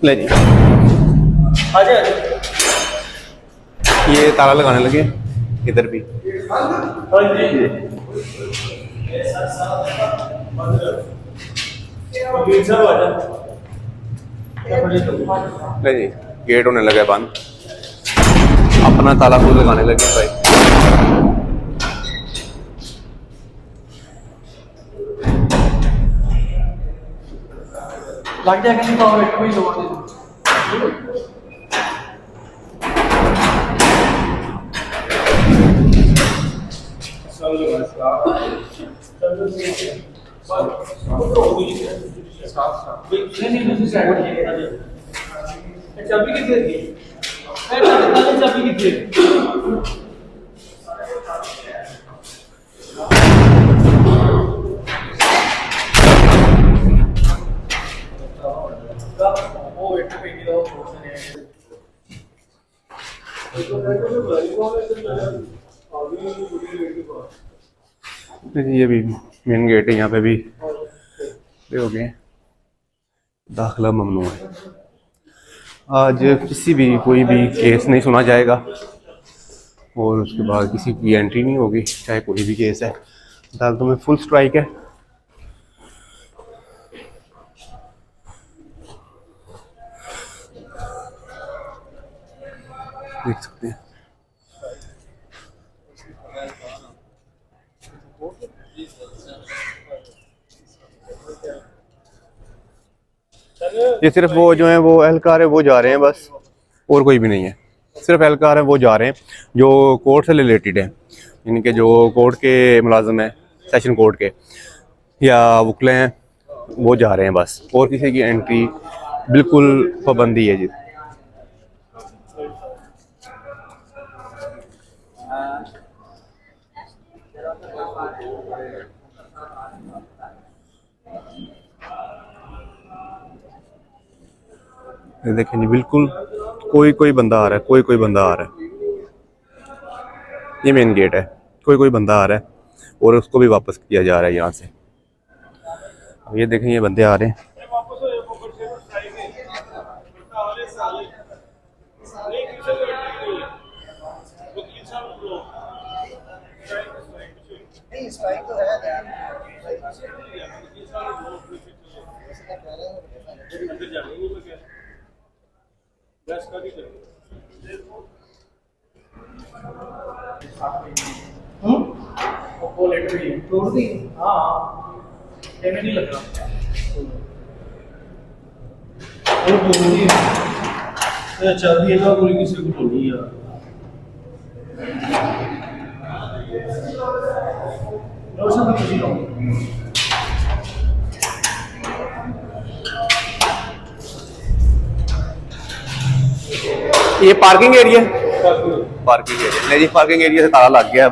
ले जी, ये ताला लगाने लगे इधर भी। ले जी, गेट होने लगा बंद, अपना ताला खुद लगाने लगे भाई। लग जाएगा नहीं तो एक कोई लोड नहीं। चाबी कितने दी? चाबी कितने? वो एक पे की दो ये भी मेन गेट है, यहाँ पे भी हो गए दाखिला ममनू है। आज किसी भी कोई भी केस नहीं सुना जाएगा और उसके बाद किसी की एंट्री नहीं होगी, चाहे कोई भी केस है। अदालतों में फुल स्ट्राइक है। देख सकते हैं ये सिर्फ वो जो है वो एहलकार है वो जा रहे हैं बस, और कोई भी नहीं है। सिर्फ एहलकार है वो जा रहे हैं जो कोर्ट से रिलेटेड है, यानी कि जो कोर्ट के मुलाजिम हैं, सेशन कोर्ट के या वकले हैं, वो जा रहे हैं बस। और किसी की एंट्री बिल्कुल पाबंदी है जी। देखें जी, बिल्कुल कोई बंदा आ रहा है, कोई बंदा आ रहा है। ये मेन गेट है, कोई बंदा आ रहा है और उसको भी वापस किया जा रहा है यहाँ से। अब ये देखें, ये बंदे आ रहे हैं। वो लेटर ही तोड़ दी। हाँ पेमेंट नहीं लग रहा। वो तोड़ दी है, चाबी है ना पूरी किसी को तोड़ी यार। रोशन तो किसी को ये पार्किंग एरिया नहीं जी, पार्किंग एरिया से ताला लग गया।